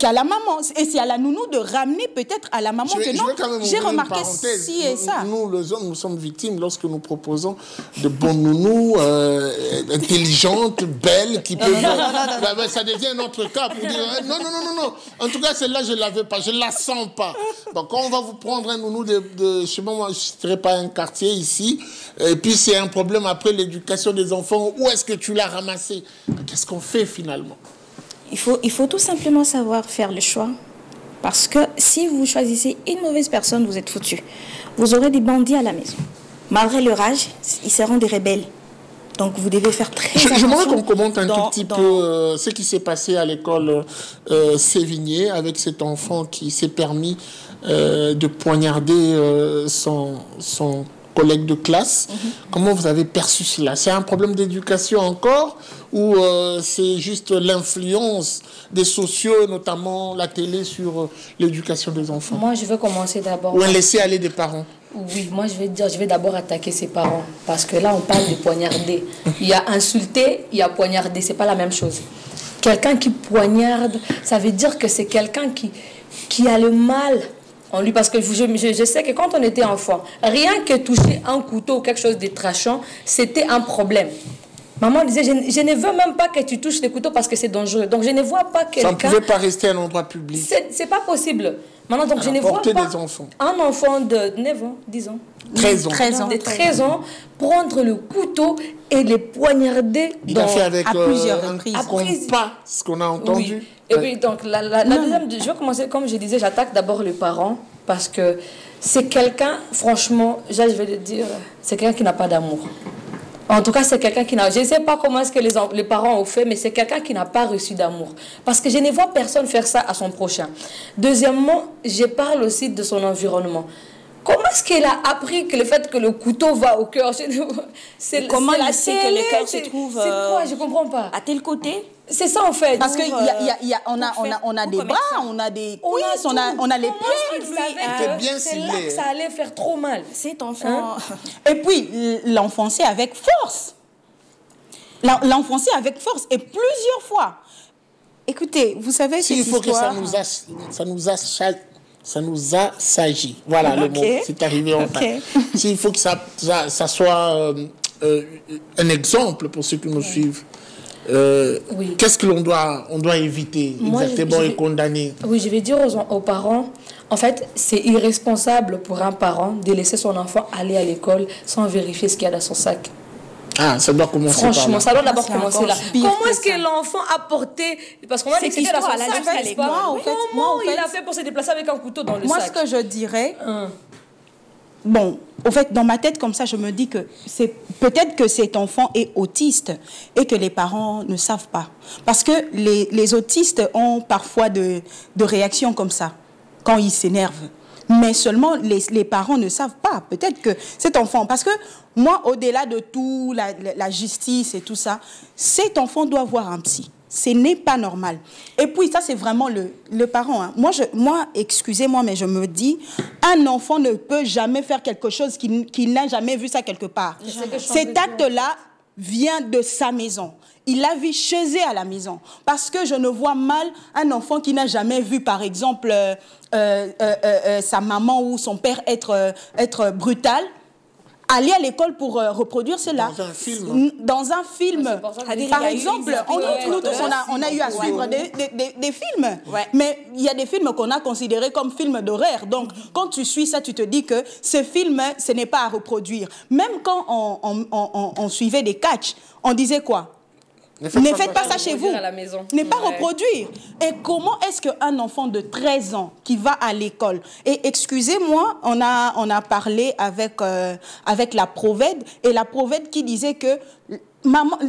qu'à la maman. Et c'est à la nounou de ramener peut-être à la maman que non, j'ai remarqué ci et ça. Nous, les hommes, nous sommes victimes lorsque nous proposons de bons nounous, intelligentes, belles, qui peuvent... Ça devient notre cas pour dire non. En tout cas, celle-là, je ne l'avais pas, je ne la sens pas. Donc, quand on va vous prendre un nounou je sais pas, moi, je ne dirais pas un quartier ici, et puis c'est un problème après l'éducation des enfants, où est-ce que tu l'as ramassé? Qu'est-ce qu'on fait finalement? Il faut tout simplement savoir faire le choix. Parce que si vous choisissez une mauvaise personne, vous êtes foutu. Vous aurez des bandits à la maison. Malgré leur âge, ils seront des rebelles. Donc vous devez faire très attention. J'aimerais qu'on commente un tout petit peu ce qui s'est passé à l'école Sévigné avec cet enfant qui s'est permis de poignarder son collègue de classe. Comment vous avez perçu cela? C'est un problème d'éducation encore ou c'est juste l'influence des sociaux, notamment la télé, sur l'éducation des enfants? Moi, je veux commencer d'abord. Ou un laisser-aller des parents? Oui, moi je vais d'abord attaquer ses parents. Parce que là, on parle de poignarder. Il y a insulter, il y a poignarder. C'est pas la même chose. Quelqu'un qui poignarde, ça veut dire que c'est quelqu'un qui a le mal en lui. Parce que je sais que quand on était enfant, rien que toucher un couteau ou quelque chose de tranchant, c'était un problème. Maman disait, je ne veux même pas que tu touches les couteaux parce que c'est dangereux. Donc je ne vois pas quelqu'un... Ça ne pouvait pas rester un endroit public. C'est pas possible. Maintenant, donc je ne vois pas des enfants. Un enfant de 9 ans, 10 ans, 13 ans. 13 ans. De 13 ans, prendre le couteau et les poignarder. Il a fait avec à plusieurs reprises. Pas ce qu'on a entendu. Oui. Et puis, donc, la deuxième, je vais commencer, comme je disais, j'attaque d'abord les parents parce que c'est quelqu'un, franchement, je vais le dire, c'est quelqu'un qui n'a pas d'amour. En tout cas, c'est quelqu'un qui n'a... Je ne sais pas comment est-ce que les parents ont fait, mais c'est quelqu'un qui n'a pas reçu d'amour. Parce que je ne vois personne faire ça à son prochain. Deuxièmement, je parle aussi de son environnement. Comment est-ce qu'il a appris que le fait que le couteau va au cœur? Comment il sait que le cœur se trouve... C'est quoi? Je ne comprends pas. À tel côté? C'est ça en fait. Parce qu'on a des bras, on a des cuisses, on a les pieds. Il savait que c'est là que ça allait faire trop mal. Cet enfant... Et puis, l'enfoncer avec force. L'enfoncer avec force et plusieurs fois. Écoutez, vous savez cette il faut histoire... que ça nous assagit. Voilà le mot. C'est arrivé enfin. S'il faut que ça soit un exemple pour ceux qui nous suivent. Oui. Qu'est-ce que l'on doit éviter exactement et condamner? Oui, je vais dire aux parents, en fait, c'est irresponsable pour un parent de laisser son enfant aller à l'école sans vérifier ce qu'il y a dans son sac. Ah, ça doit commencer Franchement, par là. ça doit d'abord commencer là. Comment est-ce que que l'enfant a porté... Parce qu'on a dit que c'était dans son sac, comment il a fait pour se déplacer avec un couteau dans le sac? Moi, ce que je dirais... Bon, au fait, dans ma tête, comme ça, je me dis que c'est peut-être que cet enfant est autiste et que les parents ne savent pas. Parce que les autistes ont parfois de réactions comme ça, quand ils s'énervent. Mais seulement les parents ne savent pas. Peut-être que cet enfant... Parce que moi, au-delà de tout, la justice et tout ça, cet enfant doit voir un psy. Ce n'est pas normal. Et puis, ça, c'est vraiment le parent. Hein. Moi, excusez-moi, mais je me dis, un enfant ne peut jamais faire quelque chose qu'il n'a jamais vu ça quelque part. Cet acte-là vient de sa maison. Il l'a vu chez eux à la maison. Parce que je ne vois mal un enfant qui n'a jamais vu, par exemple, sa maman ou son père être brutal, aller à l'école pour reproduire cela. Dans un film. Dans un film. Par exemple, nous tous, on a eu à suivre des films. Ouais. Mais il y a des films qu'on a considérés comme films d'horreur. Donc, quand tu suis ça, tu te dis que ce film, ce n'est pas à reproduire. Même quand on suivait des catchs, on disait quoi? Ne faites pas ça chez vous. Ne pas reproduire. Et comment est-ce qu'un enfant de 13 ans qui va à l'école... Et excusez-moi, on a parlé avec la Proved, et la Proved qui disait que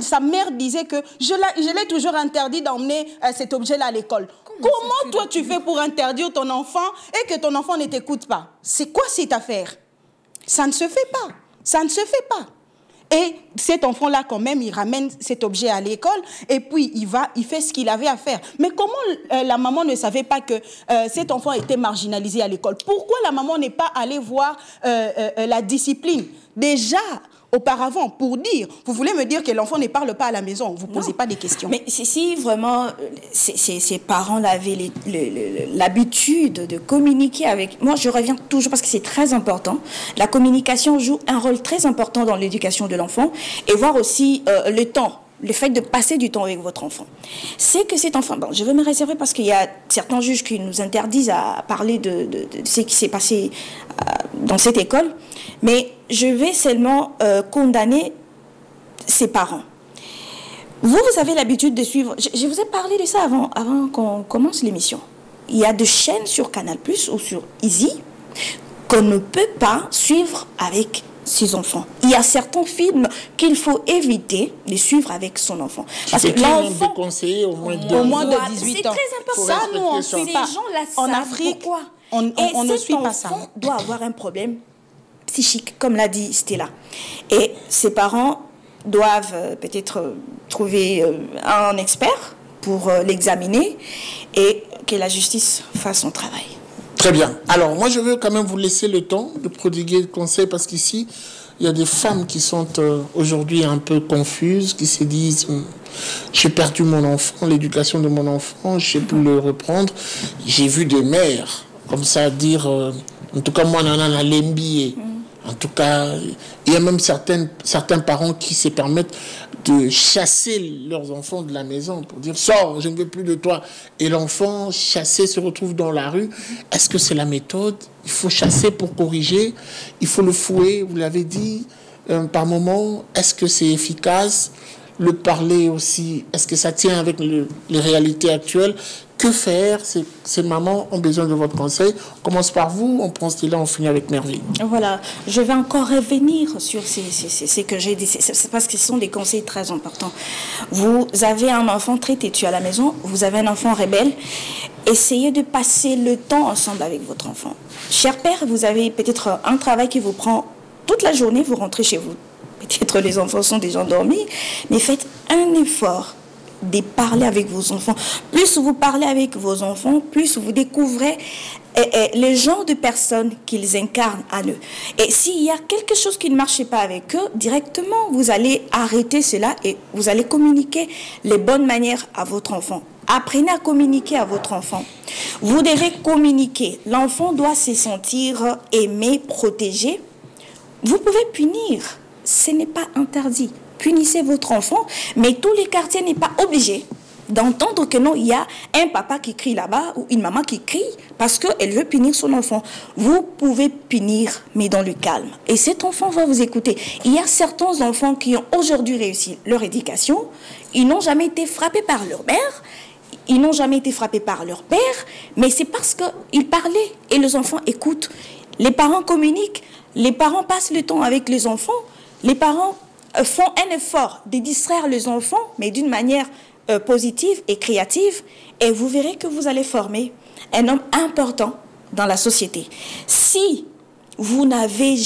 sa mère disait que je l'ai toujours interdit d'emmener cet objet-là à l'école. Comment toi tu fais pour interdire ton enfant et que ton enfant ne t'écoute pas? C'est quoi cette affaire? Ça ne se fait pas. Ça ne se fait pas. Et cet enfant-là, quand même, il ramène cet objet à l'école et puis il fait ce qu'il avait à faire. Mais comment la maman ne savait pas que cet enfant était marginalisé à l'école? Pourquoi la maman n'est pas allée voir la discipline? Déjà, auparavant pour dire, vous voulez me dire que l'enfant ne parle pas à la maison, vous ne posez pas des questions. Mais si vraiment ces parents avaient l'habitude de communiquer avec... Moi, je reviens toujours parce que c'est très important. La communication joue un rôle très important dans l'éducation de l'enfant et voir aussi le temps. Le fait de passer du temps avec votre enfant. C'est que cet enfant... Bon, je veux me réserver parce qu'il y a certains juges qui nous interdisent à parler de ce qui s'est passé dans cette école. Mais je vais seulement condamner ses parents. Vous avez l'habitude de suivre... Je vous ai parlé de ça avant qu'on commence l'émission. Il y a des chaînes sur Canal+ ou sur Easy qu'on ne peut pas suivre avec ses enfants. Il y a certains films qu'il faut éviter de suivre avec son enfant. Parce que l'enfant... conseiller au moins de 18 ans. C'est très important. Ça, nous, on ne suit pas. Ces gens-là En savent Afrique, pourquoi. on ne suit pas ça. Cet enfant doit avoir un problème psychique, comme l'a dit Stella. Et ses parents doivent peut-être trouver un expert pour l'examiner et que la justice fasse son travail. Très bien. Alors, moi, je veux quand même vous laisser le temps de prodiguer le conseil parce qu'ici, il y a des femmes qui sont aujourd'hui un peu confuses, qui se disent j'ai perdu mon enfant, l'éducation de mon enfant, je ne sais plus le reprendre. J'ai vu des mères comme ça dire en tout cas, moi, nana, l'embillé. En tout cas, il y a même certains parents qui se permettent de chasser leurs enfants de la maison pour dire « Sors, je ne veux plus de toi ». Et l'enfant chassé se retrouve dans la rue. Est-ce que c'est la méthode? Il faut chasser pour corriger. Il faut le fouet, vous l'avez dit, par moment. Est-ce que c'est efficace? Le parler aussi, est-ce que ça tient avec les réalités actuelles? Que faire? Ces mamans ont besoin de votre conseil. On commence par vous, on prend Stella, on finit avec Merveille. Voilà, je vais encore revenir sur ce que j'ai dit, c'est parce que ce sont des conseils très importants. Vous avez un enfant très têtu à la maison, vous avez un enfant rebelle, essayez de passer le temps ensemble avec votre enfant. Cher père, vous avez peut-être un travail qui vous prend toute la journée, vous rentrez chez vous. Peut-être les enfants sont déjà endormis, mais faites un effort de parler avec vos enfants. Plus vous parlez avec vos enfants, plus vous découvrez le genre de personnes qu'ils incarnent à eux. Et s'il y a quelque chose qui ne marche pas avec eux, directement, vous allez arrêter cela et vous allez communiquer les bonnes manières à votre enfant. Apprenez à communiquer à votre enfant. Vous devez communiquer. L'enfant doit se sentir aimé, protégé. Vous pouvez punir. Ce n'est pas interdit. Punissez votre enfant, mais tous les quartiers n'est pas obligé d'entendre que non, il y a un papa qui crie là-bas ou une maman qui crie parce qu'elle veut punir son enfant. Vous pouvez punir, mais dans le calme. Et cet enfant va vous écouter. Il y a certains enfants qui ont aujourd'hui réussi leur éducation. Ils n'ont jamais été frappés par leur mère. Ils n'ont jamais été frappés par leur père. Mais c'est parce qu'ils parlaient et les enfants écoutent. Les parents communiquent. Les parents passent le temps avec les enfants. Les parents font un effort de distraire les enfants, mais d'une manière positive et créative, et vous verrez que vous allez former un homme important dans la société. Si vous n'avez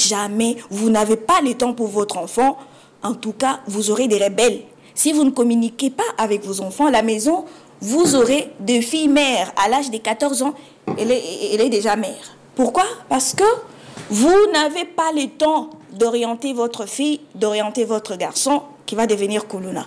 pas le temps pour votre enfant, en tout cas, vous aurez des rebelles. Si vous ne communiquez pas avec vos enfants à la maison, vous aurez des filles mères à l'âge de 14 ans, elle est déjà mère. Pourquoi? Parce que vous n'avez pas le temps d'orienter votre fille, d'orienter votre garçon qui va devenir Kuluna.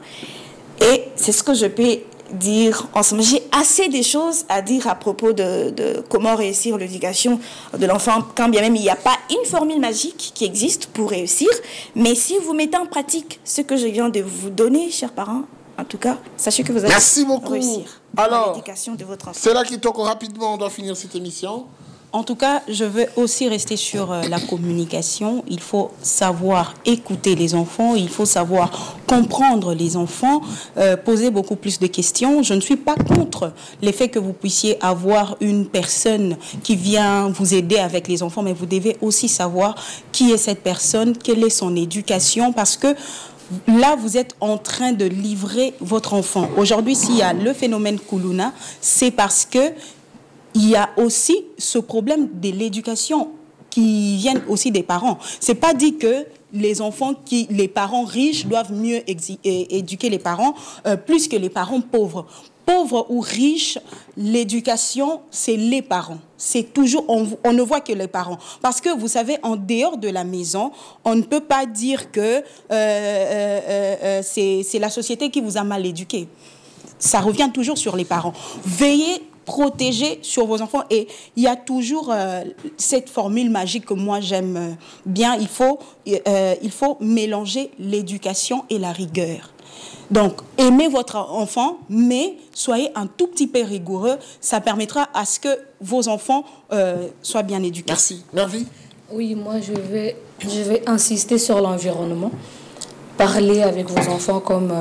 Et c'est ce que je peux dire en ce moment. J'ai assez de choses à dire à propos de comment réussir l'éducation de l'enfant, quand bien même il n'y a pas une formule magique qui existe pour réussir. Mais si vous mettez en pratique ce que je viens de vous donner, chers parents, en tout cas, sachez que vous allez réussir dans l'éducation de votre enfant. C'est là qu'il toque rapidement, on doit finir cette émission. En tout cas, je veux aussi rester sur la communication. Il faut savoir écouter les enfants, il faut savoir comprendre les enfants, poser beaucoup plus de questions. Je ne suis pas contre l'effet que vous puissiez avoir une personne qui vient vous aider avec les enfants, mais vous devez aussi savoir qui est cette personne, quelle est son éducation, parce que là, vous êtes en train de livrer votre enfant. Aujourd'hui, s'il y a le phénomène Kuluna, c'est parce que il y a aussi ce problème de l'éducation qui vient aussi des parents. C'est pas dit que les parents riches doivent mieux éduquer les parents plus que les parents pauvres. Pauvres ou riches, l'éducation, c'est les parents. C'est toujours, on ne voit que les parents. Parce que, vous savez, en dehors de la maison, on ne peut pas dire que c'est la société qui vous a mal éduqué. Ça revient toujours sur les parents. Veillez, protégez sur vos enfants. Et il y a toujours cette formule magique que moi j'aime bien. Il faut mélanger l'éducation et la rigueur. Donc, aimez votre enfant, mais soyez un tout petit peu rigoureux. Ça permettra à ce que vos enfants soient bien éduqués. Merci. Mervi? Oui, moi, je vais insister sur l'environnement. Parlez avec vos enfants comme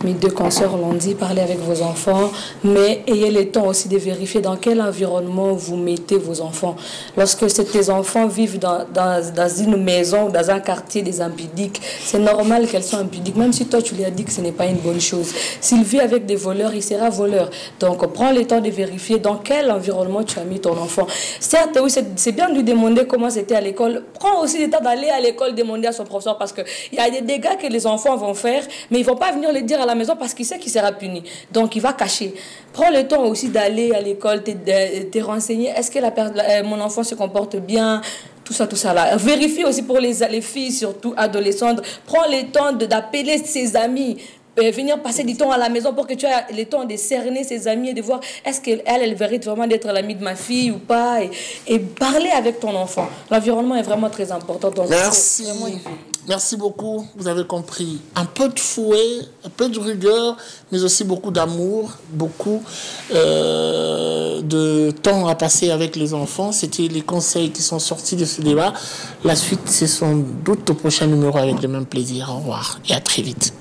mes deux consoeurs l'ont dit, parlez avec vos enfants, mais ayez le temps aussi de vérifier dans quel environnement vous mettez vos enfants. Lorsque tes enfants vivent dans une maison, dans un quartier des impudiques, c'est normal qu'elles soient impudiques, même si toi tu lui as dit que ce n'est pas une bonne chose. S'il vit avec des voleurs, il sera voleur. Donc prends le temps de vérifier dans quel environnement tu as mis ton enfant. Certes, oui, c'est bien de lui demander comment c'était à l'école. Prends aussi le temps d'aller à l'école demander à son professeur, parce qu'il y a des dégâts que les enfants vont faire, mais ils ne vont pas venir le dire à la maison parce qu'il sait qu'il sera puni. Donc, il va cacher. Prends le temps aussi d'aller à l'école, te renseigner. Est-ce que mon enfant se comporte bien? Tout ça là. Vérifie aussi pour les filles, surtout adolescentes. Prends le temps d'appeler ses amis. Venir passer du temps à la maison pour que tu aies le temps de cerner ses amis et de voir est-ce qu'elle mérite vraiment d'être l'amie de ma fille ou pas, et parler avec ton enfant. L'environnement est vraiment très important. Donc merci. Merci beaucoup. Vous avez compris. Un peu de fouet, un peu de rigueur, mais aussi beaucoup d'amour, beaucoup de temps à passer avec les enfants. C'était les conseils qui sont sortis de ce débat. La suite, c'est sans doute au prochain numéro avec le même plaisir. Au revoir et à très vite.